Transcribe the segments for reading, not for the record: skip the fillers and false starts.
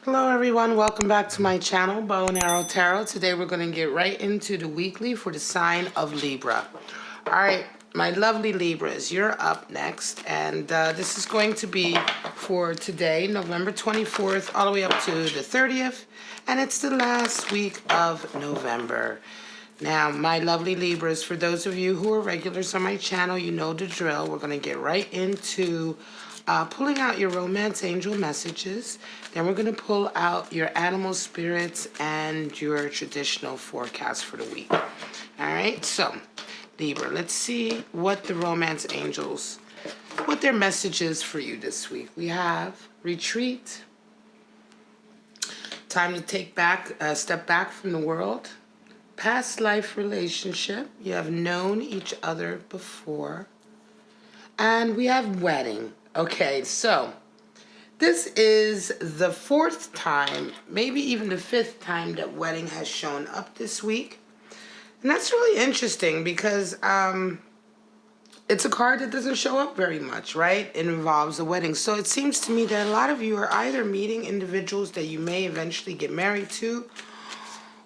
Hello everyone, welcome back to my channel, Bow and Arrow Tarot. Today we're going to get right into the weekly for the sign of Libra. Alright, my lovely Libras, you're up next, and this is going to be for today, November 24th, all the way up to the 30th, and it's the last week of November. Now, my lovely Libras, for those of you who are regulars on my channel, you know the drill. We're going to get right into pulling out your romance angel messages. Then we're going to pull out your animal spirits and your traditional forecast for the week. All right, so Libra, let's see what the romance angels, what their message is for you this week. We have retreat, time to take back, step back from the world, past life relationship, you have known each other before, and we have wedding. Okay, so this is the fourth time, maybe even the fifth time that wedding has shown up this week. And that's really interesting because it's a card that doesn't show up very much, right? It involves a wedding. So it seems to me that a lot of you are either meeting individuals that you may eventually get married to,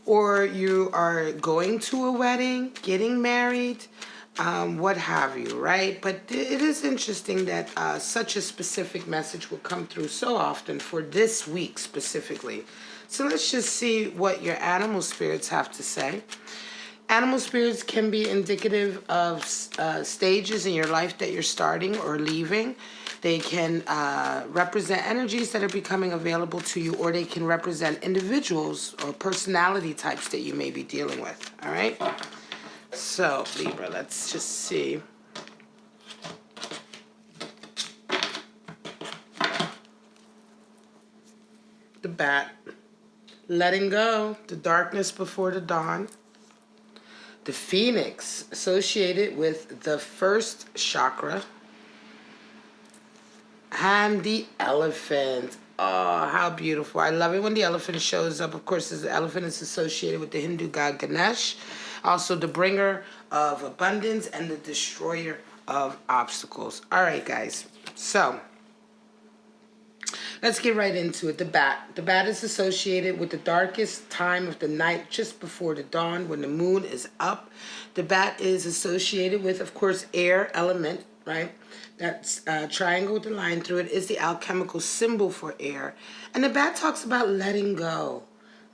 or you are going to a wedding, getting married, what have you, right? But it is interesting that such a specific message will come through so often for this week specifically. So let's just see what your animal spirits have to say. Animal spirits can be indicative of stages in your life that you're starting or leaving. They can represent energies that are becoming available to you, or they can represent individuals or personality types that you may be dealing with, all right? So, Libra, let's just see. The bat. Letting go. The darkness before the dawn. The phoenix, associated with the first chakra. And the elephant. Oh, how beautiful. I love it when the elephant shows up. Of course, the elephant is associated with the Hindu god Ganesh. Also the bringer of abundance and the destroyer of obstacles. All right, guys. So let's get right into it. The bat. The bat is associated with the darkest time of the night, just before the dawn, when the moon is up. The bat is associated with, of course, air element, right? That's triangle with the line through it is the alchemical symbol for air. And the bat talks about letting go,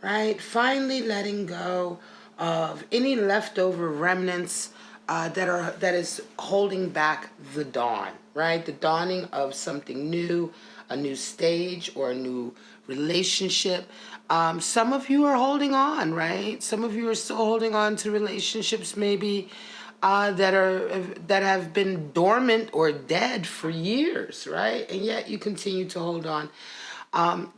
right? Finally letting go of any leftover remnants that is holding back the dawn, right? The dawning of something new, a new stage or a new relationship. Some of you are holding on, right? Some of you are still holding on to relationships maybe that have been dormant or dead for years, right? And yet you continue to hold on.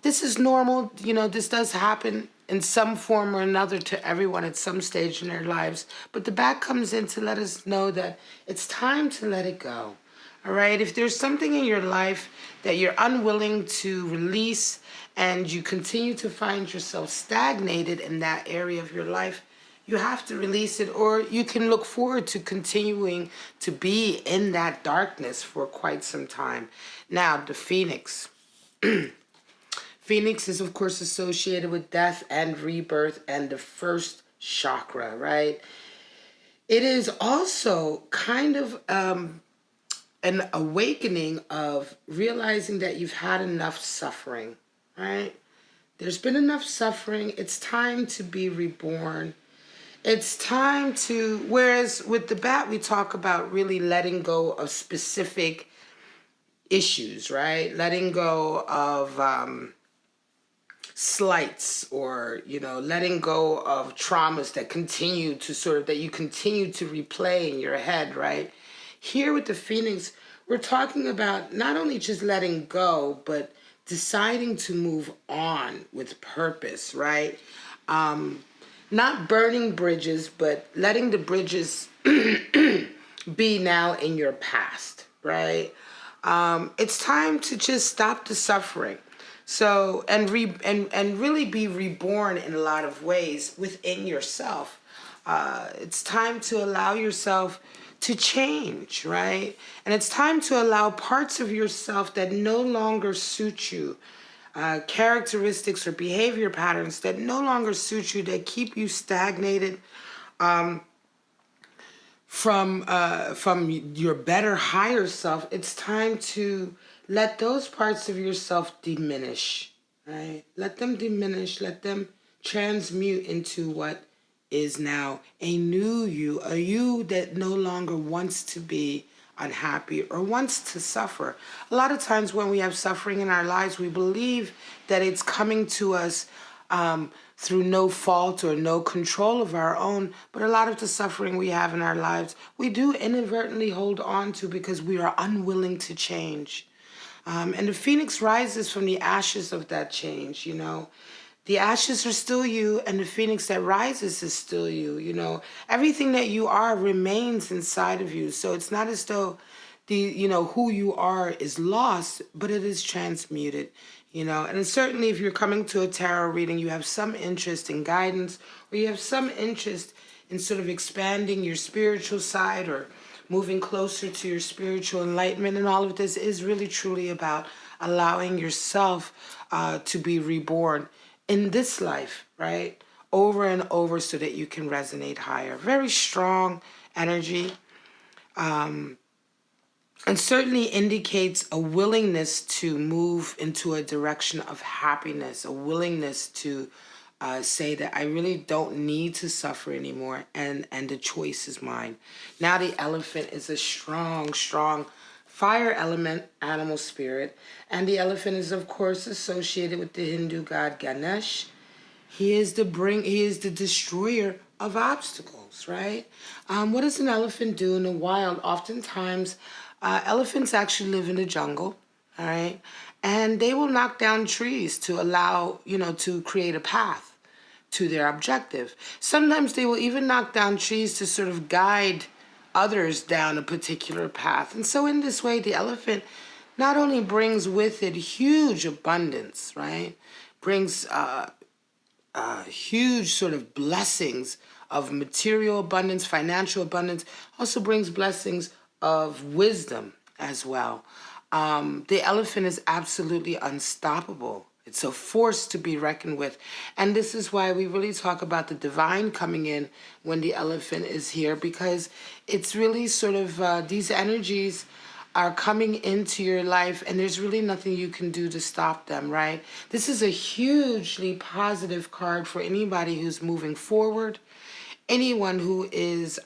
This is normal. You know, this does happen in some form or another to everyone at some stage in their lives. But the bat comes in to let us know that it's time to let it go. All right? If there's something in your life that you're unwilling to release and you continue to find yourself stagnated in that area of your life, you have to release it, or you can look forward to continuing to be in that darkness for quite some time. Now, the phoenix. Phoenix is, of course, associated with death and rebirth and the first chakra, right? It is also kind of an awakening of realizing that you've had enough suffering, right? There's been enough suffering. It's time to be reborn. It's time to, whereas with the bat, we talk about really letting go of specific issues, right? Letting go of slights, or, you know, letting go of traumas that continue to that you continue to replay in your head, right? Here with the phoenix, we're talking about not only just letting go, but deciding to move on with purpose, right? Not burning bridges, but letting the bridges be now in your past, right? It's time to just stop the suffering. So, and really be reborn in a lot of ways within yourself. It's time to allow yourself to change, right? And it's time to allow parts of yourself that no longer suit you characteristics or behavior patterns that no longer suit you, that keep you stagnated from your better, higher self. It's time to let those parts of yourself diminish, right? Let them diminish, let them transmute into what is now a new you, a you that no longer wants to be unhappy or wants to suffer. A lot of times when we have suffering in our lives, we believe that it's coming to us through no fault or no control of our own. But a lot of the suffering we have in our lives, we do inadvertently hold on to because we are unwilling to change. And the phoenix rises from the ashes of that change, you know. The ashes are still you, and the phoenix that rises is still you, you know. Everything that you are remains inside of you. So it's not as though who you are is lost, but it is transmuted, you know. And certainly if you're coming to a tarot reading, you have some interest in guidance, or you have some interest in sort of expanding your spiritual side or moving closer to your spiritual enlightenment. And all of this is really truly about allowing yourself to be reborn in this life, right? Over and over so that you can resonate higher. Very strong energy. And certainly indicates a willingness to move into a direction of happiness, a willingness to say that I really don't need to suffer anymore, and the choice is mine. Now the elephant is a strong, strong fire element animal spirit, and the elephant is of course associated with the Hindu god Ganesh. He is the destroyer of obstacles, right? What does an elephant do in the wild? Oftentimes, elephants actually live in the jungle, all right? And they will knock down trees to allow, to create a path to their objective. Sometimes they will even knock down trees to sort of guide others down a particular path. And so in this way, the elephant not only brings with it huge abundance, right? Brings huge sort of blessings of material abundance, financial abundance, also brings blessings of wisdom as well. The elephant is absolutely unstoppable. It's a force to be reckoned with. And this is why we really talk about the divine coming in when the elephant is here, because it's really sort of these energies are coming into your life and there's really nothing you can do to stop them, right? This is a hugely positive card for anybody who's moving forward, anyone who is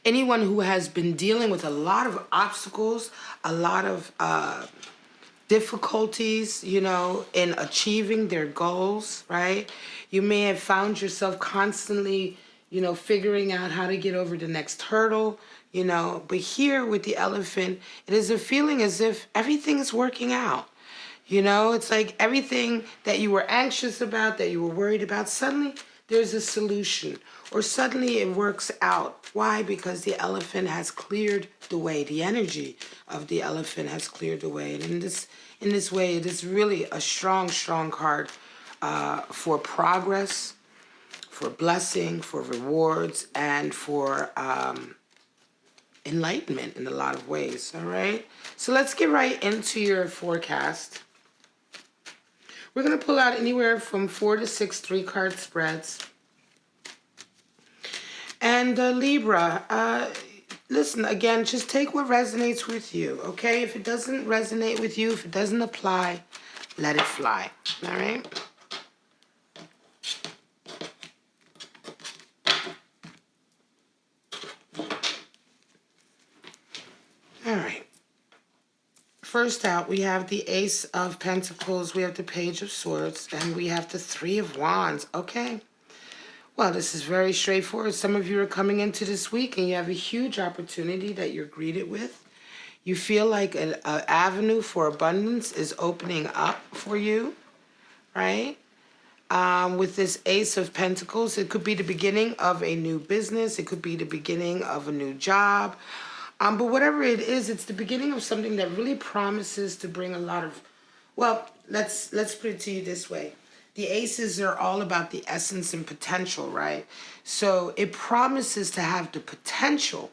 anyone who has been dealing with a lot of obstacles, a lot of difficulties, in achieving their goals, right? You may have found yourself constantly, figuring out how to get over the next hurdle, but here with the elephant, it is a feeling as if everything is working out. It's like everything that you were anxious about, that you were worried about, suddenly there's a solution, or suddenly it works out. Why? Because the elephant has cleared the way. The energy of the elephant has cleared the way. And in this way, it is really a strong, strong card for progress, for blessing, for rewards, and for enlightenment in a lot of ways, all right? So let's get right into your forecast. We're going to pull out anywhere from 4 to 6 3-card spreads. And Libra, listen, again, just take what resonates with you, okay? If it doesn't resonate with you, if it doesn't apply, let it fly, all right? All right. First out, we have the Ace of Pentacles, we have the Page of Swords, and we have the Three of Wands. Okay. Well, this is very straightforward. Some of you are coming into this week and you have a huge opportunity that you're greeted with. You feel like an avenue for abundance is opening up for you, right? With this Ace of Pentacles, it could be the beginning of a new business. It could be the beginning of a new job. But whatever it is, it's the beginning of something that really promises to bring a lot of, well, let's put it to you this way. The aces are all about the essence and potential, right? So it promises to have the potential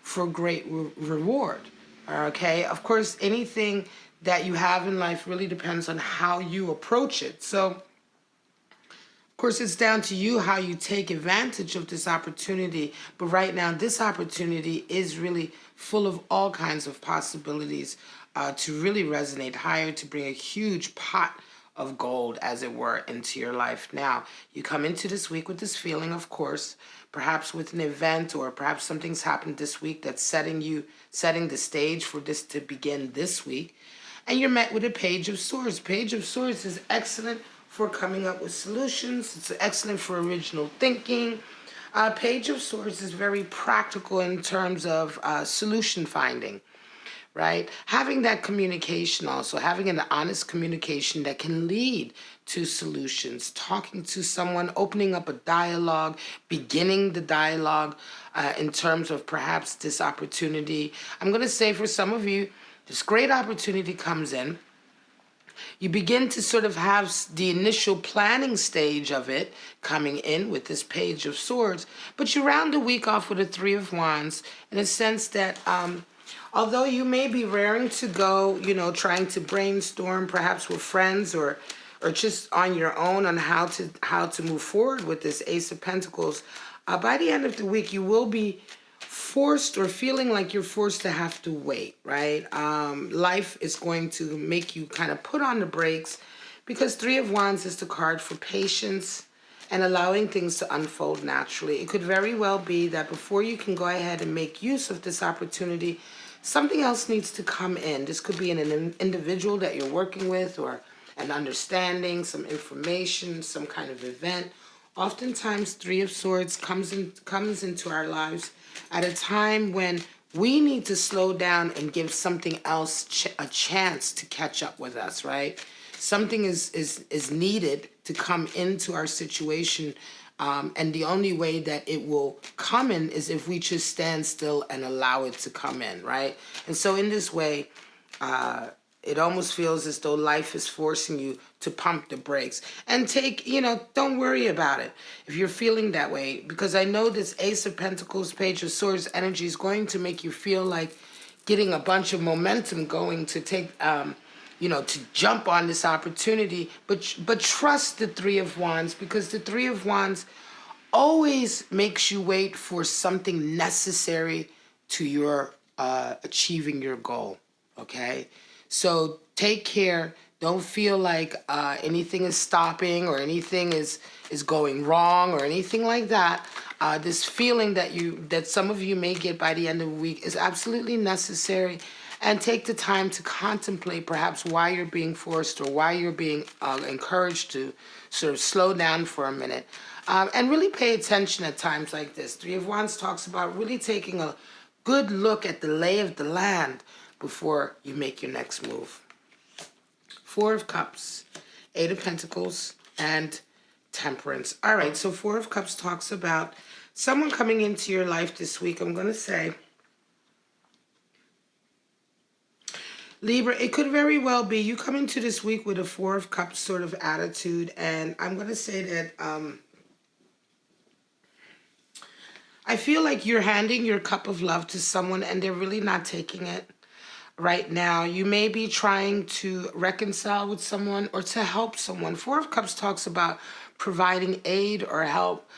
for great reward, okay? Of course, anything that you have in life really depends on how you approach it. So, of course, it's down to you how you take advantage of this opportunity. But right now, this opportunity is really full of all kinds of possibilities to really resonate higher, to bring a huge pot of gold, as it were, into your life. Now, you come into this week with this feeling, of course, perhaps with an event, or perhaps something's happened this week that's setting the stage for this to begin this week. And you're met with a Page of Swords. Page of Swords is excellent for coming up with solutions. It's excellent for original thinking. Page of Swords is very practical in terms of solution finding, right? Having that communication also, having an honest communication that can lead to solutions, talking to someone, opening up a dialogue, beginning the dialogue in terms of perhaps this opportunity. I'm going to say for some of you, this great opportunity comes in. You begin to sort of have the initial planning stage of it coming in with this Page of Swords, but you round the week off with a Three of Wands in a sense that although you may be raring to go, trying to brainstorm perhaps with friends or just on your own on how to move forward with this Ace of Pentacles, by the end of the week you will be forced or feeling like you're forced to have to wait, right? Life is going to make you kind of put on the brakes because Three of Wands is the card for patience and allowing things to unfold naturally. It could very well be that before you can go ahead and make use of this opportunity, something else needs to come in. This could be an individual that you're working with, or an understanding, some information, some kind of event. Oftentimes, Three of Swords comes into our lives at a time when we need to slow down and give something else a chance to catch up with us, right? Something is needed to come into our situation, and the only way that it will come in is if we just stand still and allow it to come in, right? And so in this way, it almost feels as though life is forcing you to pump the brakes and don't worry about it if you're feeling that way, because I know this Ace of Pentacles, Page of Swords energy is going to make you feel like getting a bunch of momentum going to take, to jump on this opportunity. But trust the Three of Wands, because the Three of Wands always makes you wait for something necessary to your achieving your goal, okay? So take care. Don't feel like anything is stopping or anything is going wrong or anything like that. This feeling that some of you may get by the end of the week is absolutely necessary. And take the time to contemplate perhaps why you're being forced or why you're being encouraged to sort of slow down for a minute. And really pay attention at times like this. Three of Wands talks about really taking a good look at the lay of the land before you make your next move. Four of Cups, Eight of Pentacles, and Temperance. All right, so Four of Cups talks about someone coming into your life this week. I'm going to say, Libra, it could very well be you come into this week with a Four of Cups sort of attitude, and I'm going to say that I feel like you're handing your cup of love to someone and they're really not taking it right now. You may be trying to reconcile with someone or to help someone. Four of Cups talks about providing aid or help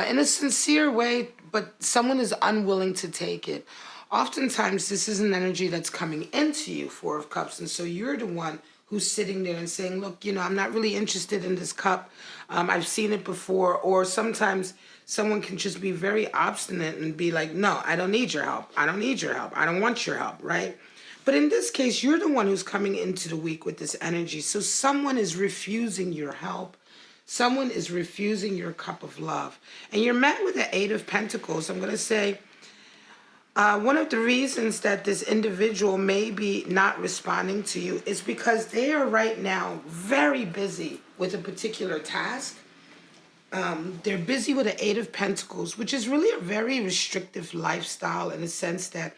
in a sincere way, but someone is unwilling to take it. Oftentimes, this is an energy that's coming into you, Four of Cups, and so you're the one who's sitting there and saying, look, I'm not really interested in this cup. I've seen it before. Or sometimes someone can just be very obstinate and be like, no, I don't need your help. I don't need your help. I don't want your help, right? But in this case, you're the one who's coming into the week with this energy. So someone is refusing your help. Someone is refusing your cup of love. And you're met with the Eight of Pentacles. I'm going to say, one of the reasons that this individual may be not responding to you is because they are right now very busy with a particular task. They're busy with the Eight of Pentacles, which is really a very restrictive lifestyle in the sense that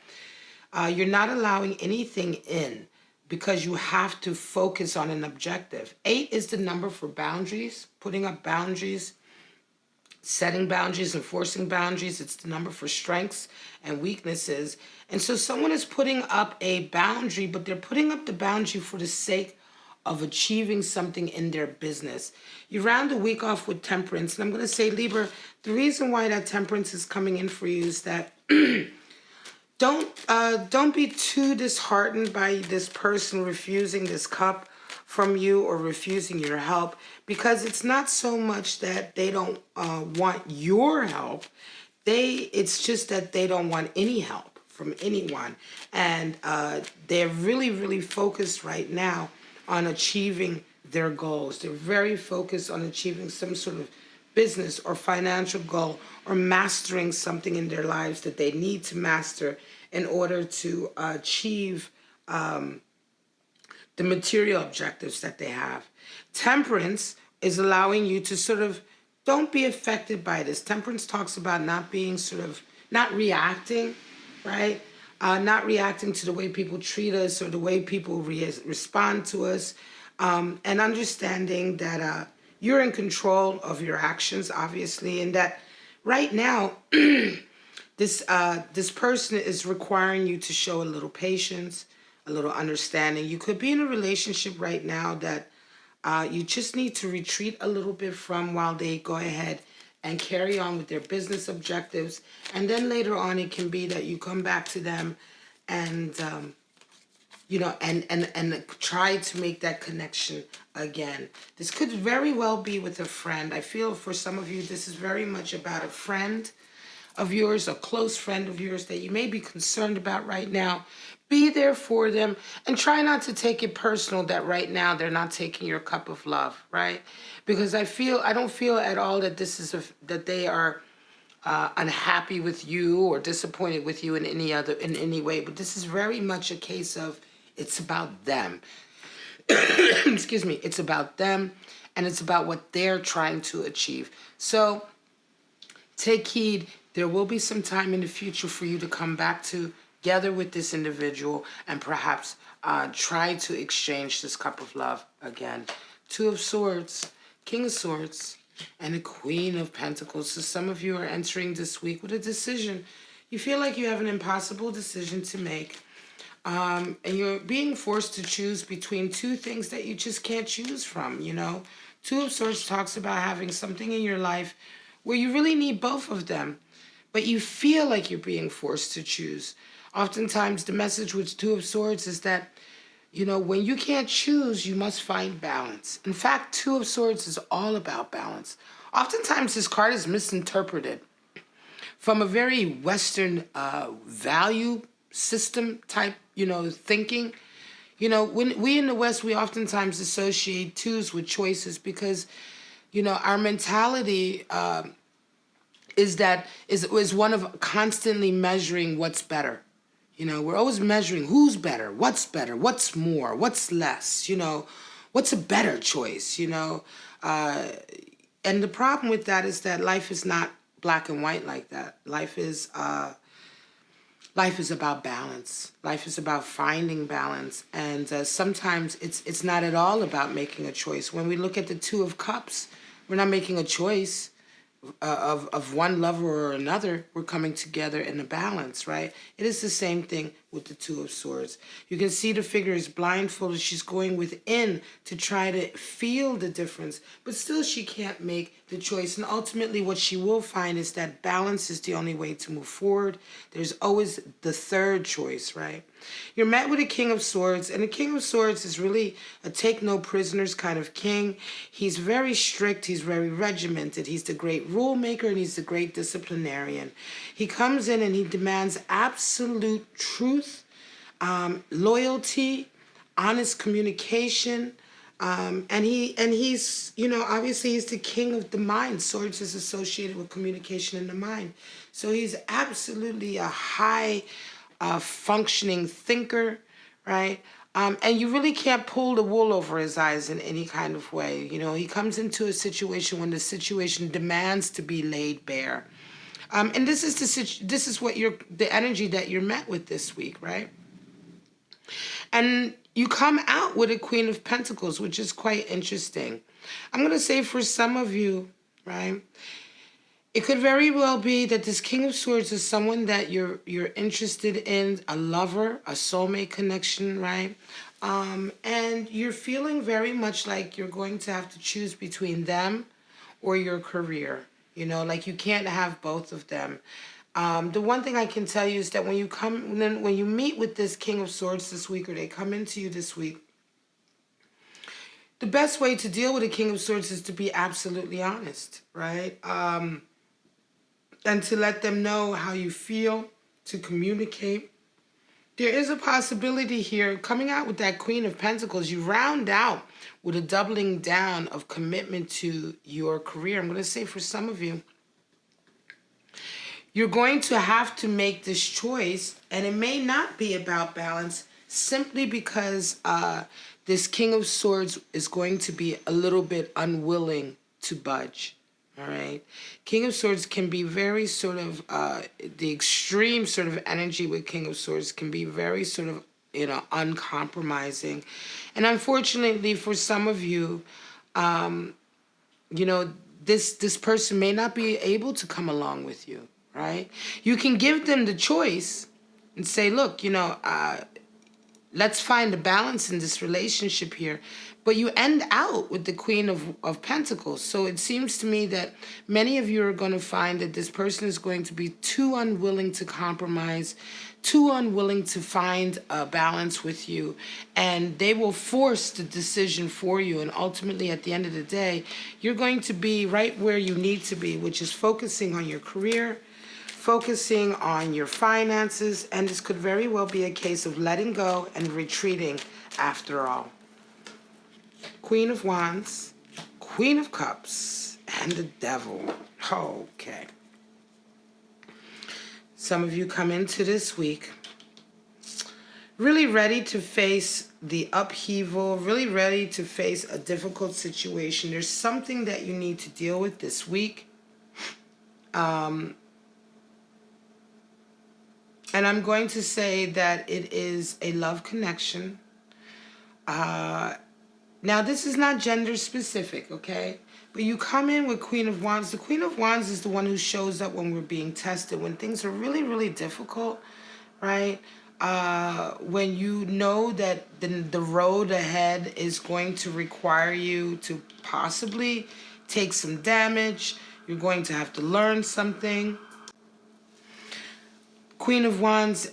you're not allowing anything in because you have to focus on an objective. 8 is the number for boundaries, putting up boundaries. setting boundaries, enforcing boundaries. It's the number for strengths and weaknesses. And so someone is putting up a boundary, but they're putting up the boundary for the sake of achieving something in their business. You round the week off with temperance. And I'm going to say, Libra, the reason why that temperance is coming in for you is that don't be too disheartened by this person refusing this cup from you or refusing your help, because it's not so much that they don't want your help. It's just that they don't want any help from anyone. And they're really, really focused right now on achieving their goals. They're very focused on achieving some sort of business or financial goal or mastering something in their lives that they need to master in order to achieve the material objectives that they have. Temperance is allowing you to sort of don't be affected by this. Temperance talks about not being not reacting, right? Not reacting to the way people treat us or the way people respond to us, and understanding that you're in control of your actions, obviously, and that right now this person is requiring you to show a little patience, a little understanding. You could be in a relationship right now that you just need to retreat a little bit from while they go ahead and carry on with their business objectives. And then later on, it can be that you come back to them and, and try to make that connection again. This could very well be with a friend. I feel for some of you, this is very much about a friend of yours, a close friend of yours that you may be concerned about right now. Be there for them and try not to take it personal that right now they're not taking your cup of love, right? Because I don't feel at all that that they are unhappy with you or disappointed with you in any way. But this is very much a case of it's about them. Excuse me. It's about them, and it's about what they're trying to achieve. So take heed. There will be some time in the future for you to come back together with this individual and perhaps try to exchange this cup of love again. Two of Swords, King of Swords, and the Queen of Pentacles. So some of you are entering this week with a decision. You feel like you have an impossible decision to make. And you're being forced to choose between two things that you just can't choose from, you know. Two of Swords talks about having something in your life where you really need both of them, but you feel like you're being forced to choose. Oftentimes, the message with Two of Swords is that, you know, when you can't choose, you must find balance. In fact, Two of Swords is all about balance. Oftentimes, this card is misinterpreted from a very Western value system type, thinking. When we in the West, we oftentimes associate twos with choices because, our mentality is one of constantly measuring what's better. We're always measuring who's better, what's more, what's less, what's a better choice, and the problem with that is that life is not black and white like that. Life is about balance. Life is about finding balance, and sometimes it's not at all about making a choice. When we look at the Two of Cups, we're not making a choice of one lover or another. We're coming together in a balance, right? It is the same thing with the Two of Swords. You can see the figure is blindfolded. She's going within to try to feel the difference, but still she can't make the choice. And ultimately what she will find is that balance is the only way to move forward. There's always the third choice, right? You're met with a King of Swords, and the King of Swords is really a take no prisoners kind of king. He's very strict, he's very regimented, he's the great rule maker, and he's the great disciplinarian. He comes in and he demands absolute truth, loyalty, honest communication, and he's, obviously he's the king of the mind. Swords is associated with communication in the mind. So he's absolutely a high functioning thinker, right? And you really can't pull the wool over his eyes in any kind of way. He comes into a situation when the situation demands to be laid bare. And this is the energy that you're met with this week, right? And you come out with a Queen of Pentacles, which is quite interesting. I'm going to say for some of you, right, It could very well be that this King of Swords is someone that you're interested in, a lover, a soulmate connection, right? And you're feeling very much like you're going to have to choose between them or your career. You know, like you can't have both of them. The one thing I can tell you is that when you meet with this King of Swords this week, or they come into you this week, the best way to deal with a King of Swords is to be absolutely honest, right? And to let them know how you feel, to communicate. There is a possibility here, coming out with that Queen of Pentacles, you round out with a doubling down of commitment to your career. I'm going to say for some of you, you're going to have to make this choice, and it may not be about balance, simply because this King of Swords is going to be a little bit unwilling to budge. All right. King of Swords can be very sort of, the extreme sort of energy with King of Swords can be very sort of, uncompromising. And unfortunately for some of you, this person may not be able to come along with you, right? You can give them the choice and say, look, let's find a balance in this relationship here. But you end out with the Queen of Pentacles. So it seems to me that many of you are going to find that this person is going to be too unwilling to compromise, too unwilling to find a balance with you. And they will force the decision for you. And ultimately, at the end of the day, you're going to be right where you need to be, which is focusing on your career, focusing on your finances. And this could very well be a case of letting go and retreating after all. Queen of Wands, Queen of Cups, and the Devil. Okay. Some of you come into this week really ready to face the upheaval, really ready to face a difficult situation. There's something that you need to deal with this week. And I'm going to say that it is a love connection. Now, this is not gender specific, okay? But you come in with Queen of Wands. The Queen of Wands is the one who shows up when we're being tested, when things are really, really difficult, right? When you know that the road ahead is going to require you to possibly take some damage. You're going to have to learn something. Queen of Wands,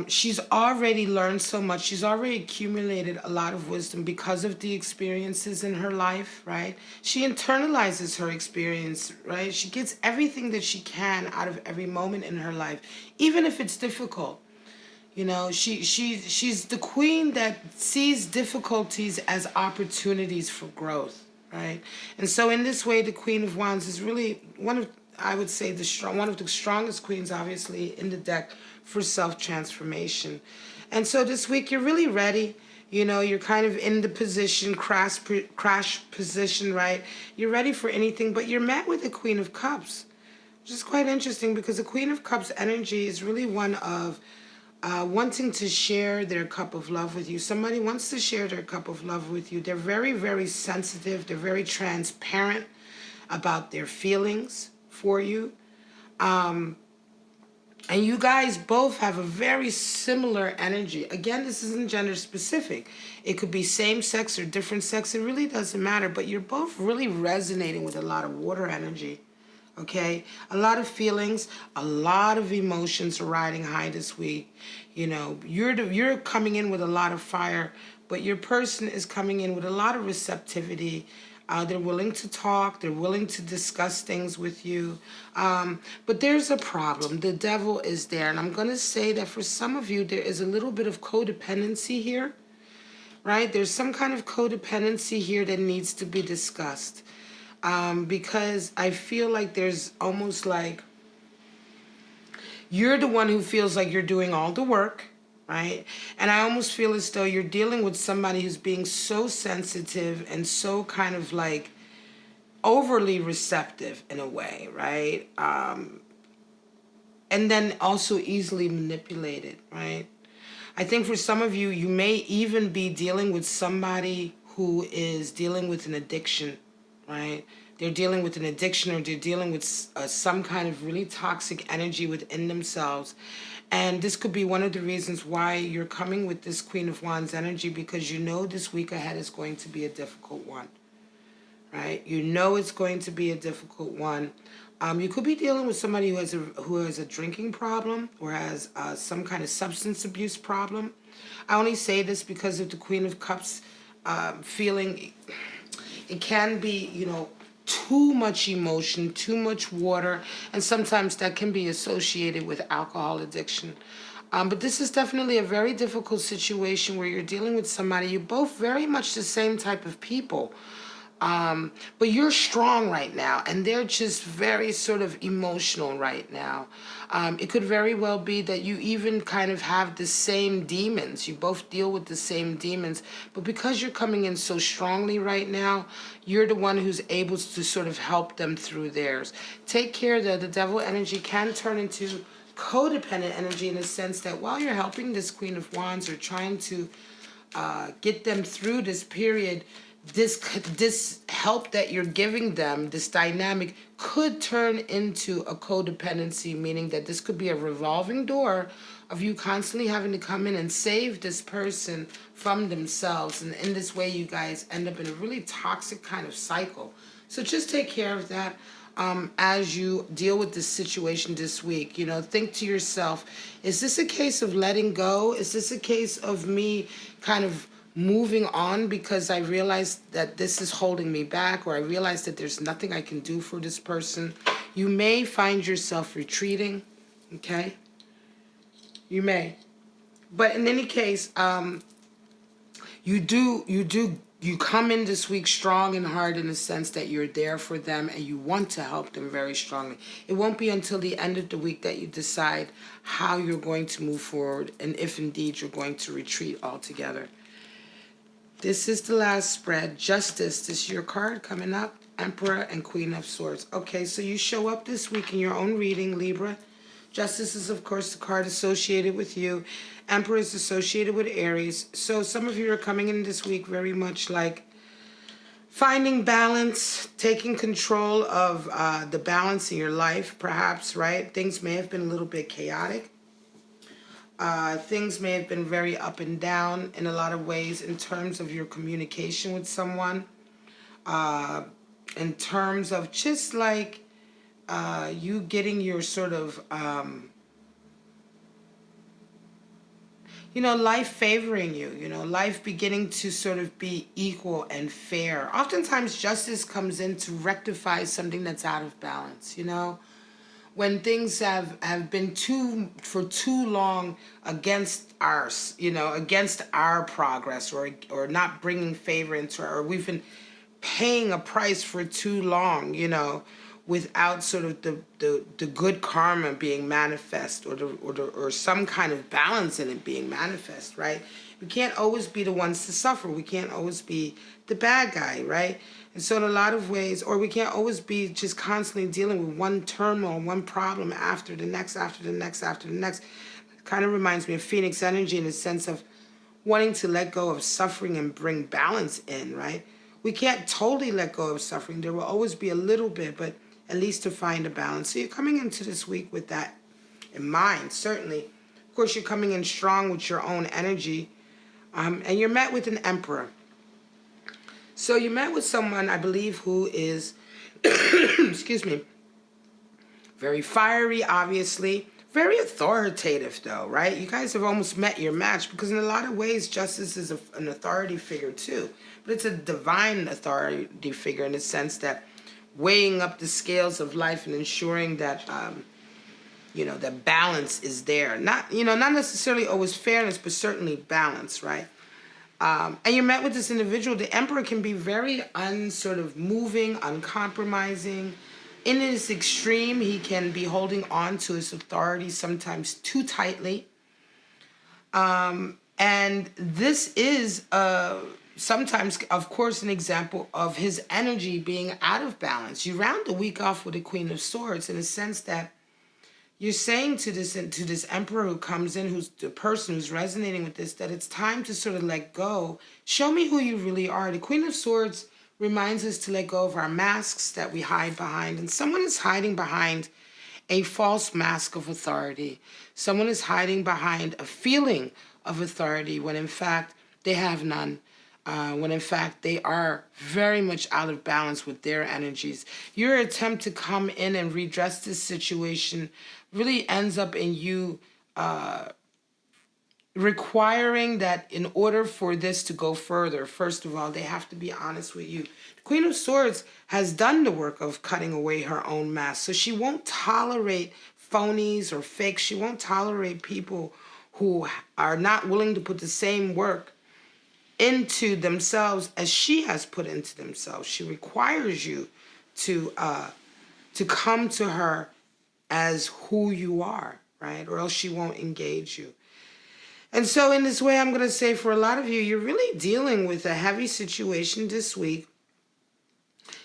she's already learned so much. She's already accumulated a lot of wisdom because of the experiences in her life, right? She internalizes her experience, right? She gets everything that she can out of every moment in her life, even if it's difficult. She's the queen that sees difficulties as opportunities for growth, right? And so in this way, the Queen of Wands is really I would say one of the strongest queens, obviously, in the deck for self-transformation. And so this week, you're really ready. You're kind of in the position, crash position, right? You're ready for anything, but you're met with the Queen of Cups, which is quite interesting because the Queen of Cups energy is really one of wanting to share their cup of love with you. Somebody wants to share their cup of love with you. They're very, very sensitive. They're very transparent about their feelings for you. And you guys both have a very similar energy. Again, this isn't gender specific. It could be same sex or different sex. It really doesn't matter. But you're both really resonating with a lot of water energy. Okay? A lot of feelings, a lot of emotions are riding high this week. You're coming in with a lot of fire, but your person is coming in with a lot of receptivity. They're willing to talk. They're willing to discuss things with you. But there's a problem. The Devil is there. And I'm going to say that for some of you, there is a little bit of codependency here, right? There's some kind of codependency here that needs to be discussed. Because I feel like there's almost like you're the one who feels like you're doing all the work, right? And I almost feel as though you're dealing with somebody who's being so sensitive and so kind of like overly receptive in a way, right? And then also easily manipulated, right? I think for some of you, you may even be dealing with somebody who is dealing with an addiction, right? they're dealing with an addiction, or they're dealing with some kind of really toxic energy within themselves. And this could be one of the reasons why you're coming with this Queen of Wands energy, because you know this week ahead is going to be a difficult one, right? You know it's going to be a difficult one. You could be dealing with somebody who has a drinking problem, or has some kind of substance abuse problem. I only say this because of the Queen of Cups feeling. It can be, you know, too much emotion, too much water, and sometimes that can be associated with alcohol addiction. But this is definitely a very difficult situation where you're dealing with somebody, you're both very much the same type of people. But you're strong right now, and they're just very sort of emotional right now. It could very well be that you even kind of have the same demons. You both deal with the same demons, but because you're coming in so strongly right now, you're the one who's able to sort of help them through theirs. Take care that the devil energy can turn into codependent energy, in the sense that while you're helping this Queen of Wands, or trying to get them through this period, this help that you're giving them, this dynamic, could turn into a codependency, meaning that this could be a revolving door of you constantly having to come in and save this person from themselves. And in this way, you guys end up in a really toxic kind of cycle. So just take care of that as you deal with this situation this week. You know, think to yourself, is this a case of letting go? Is this a case of me kind of moving on because I realized that this is holding me back, or I realized that there's nothing I can do for this person? You may find yourself retreating, okay? You may. But in any case, you come in this week strong and hard, in the sense that you're there for them and you want to help them very strongly. It won't be until the end of the week that you decide how you're going to move forward, and if indeed you're going to retreat altogether. This is the last spread. Justice. This is your card coming up. Emperor and Queen of Swords. Okay, so you show up this week in your own reading, Libra. Justice is, of course, the card associated with you. Emperor is associated with Aries. So some of you are coming in this week very much like finding balance, taking control of the balance in your life, perhaps, right? Things may have been a little bit chaotic. Things may have been very up and down in a lot of ways, in terms of your communication with someone, in terms of just like you getting your sort of, you know, life favoring you, you know, life beginning to sort of be equal and fair. Oftentimes justice comes in to rectify something that's out of balance, you know. When things have been for too long against ours, you know, against our progress, or not bringing favor into, or we've been paying a price for too long, you know, without sort of the good karma being manifest, or some kind of balance in it being manifest, right? We can't always be the ones to suffer. We can't always be the bad guy, right? And so in a lot of ways, or we can't always be just constantly dealing with one turmoil, one problem after the next, after the next, after the next. It kind of reminds me of Phoenix energy, in the sense of wanting to let go of suffering and bring balance in, right? We can't totally let go of suffering. There will always be a little bit, but at least to find a balance. So you're coming into this week with that in mind, certainly. Of course, you're coming in strong with your own energy, and you're met with an Emperor. So you met with someone, I believe, who is, excuse me, very fiery, obviously. Very authoritative, though, right? You guys have almost met your match, because in a lot of ways, Justice is an authority figure, too. But it's a divine authority figure, in the sense that weighing up the scales of life and ensuring that, you know, that balance is there. Not, you know, not necessarily always fairness, but certainly balance, right? And you're met with this individual. The Emperor can be very moving, uncompromising. In his extreme, he can be holding on to his authority sometimes too tightly. And this is sometimes, of course, an example of his energy being out of balance. You round the week off with the Queen of Swords, in a sense that you're saying to this Emperor who comes in, who's the person who's resonating with this, that it's time to sort of let go. Show me who you really are. The Queen of Swords reminds us to let go of our masks that we hide behind. And someone is hiding behind a false mask of authority. Someone is hiding behind a feeling of authority when in fact they have none. When in fact they are very much out of balance with their energies. Your attempt to come in and redress this situation really ends up in you requiring that in order for this to go further, first of all, they have to be honest with you. The Queen of Swords has done the work of cutting away her own mask, so she won't tolerate phonies or fakes. She won't tolerate people who are not willing to put the same work into themselves as she has put into themselves. She requires you to come to her as who you are, right? Or else she won't engage you. And so in this way, I'm going to say for a lot of you, you're really dealing with a heavy situation this week.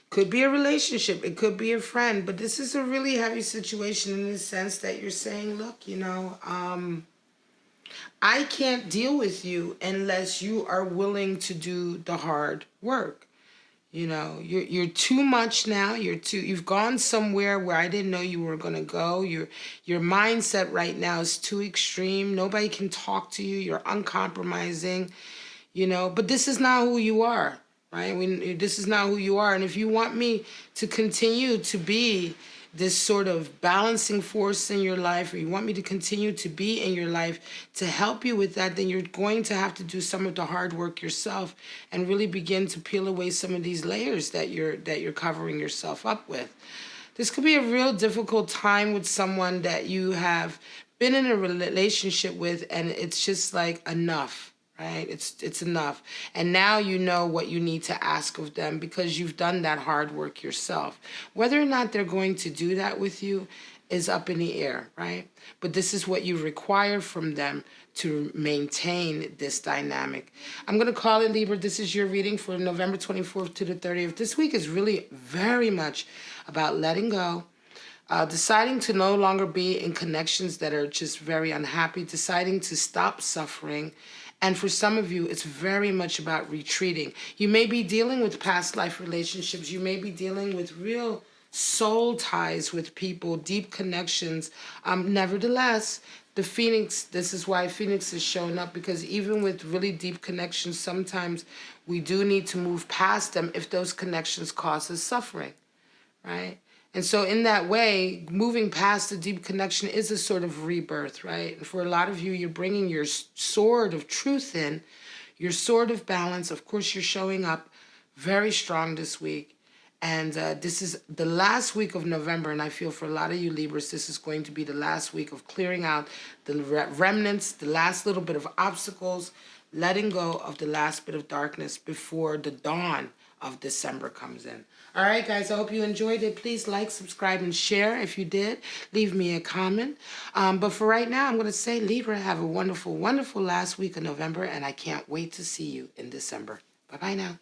Could be a relationship. It could be a friend. But this is a really heavy situation in the sense that you're saying, look, you know, I can't deal with you unless you are willing to do the hard work. You know, you're too much now. You've gone somewhere where I didn't know you were going to go. Your mindset right now is too extreme. Nobody can talk to you. You're uncompromising, you know, but this is not who you are, right? This is not who you are. And if you want me to continue to be this sort of balancing force in your life, or you want me to continue to be in your life to help you with that, then you're going to have to do some of the hard work yourself and really begin to peel away some of these layers that you're covering yourself up with. This could be a real difficult time with someone that you have been in a relationship with, and it's just like enough. Right? It's enough. And now you know what you need to ask of them because you've done that hard work yourself. Whether or not they're going to do that with you is up in the air, right? But this is what you require from them to maintain this dynamic. I'm going to call it Libra. This is your reading for November 24th to the 30th. This week is really very much about letting go, deciding to no longer be in connections that are just very unhappy, deciding to stop suffering. And for some of you, it's very much about retreating. You may be dealing with past life relationships. You may be dealing with real soul ties with people, deep connections. Nevertheless, the Phoenix, this is why Phoenix is showing up, because even with really deep connections, sometimes we do need to move past them if those connections cause us suffering, right? And so in that way, moving past the deep connection is a sort of rebirth, right? And for a lot of you, you're bringing your sword of truth in, your sword of balance. Of course, you're showing up very strong this week. And this is the last week of November, and I feel for a lot of you Libras, this is going to be the last week of clearing out the remnants, the last little bit of obstacles, letting go of the last bit of darkness before the dawn of December comes in. All right, guys, I hope you enjoyed it. Please like, subscribe, and share. If you did, leave me a comment. But for right now, I'm going to say, Libra, have a wonderful, wonderful last week of November, and I can't wait to see you in December. Bye-bye now.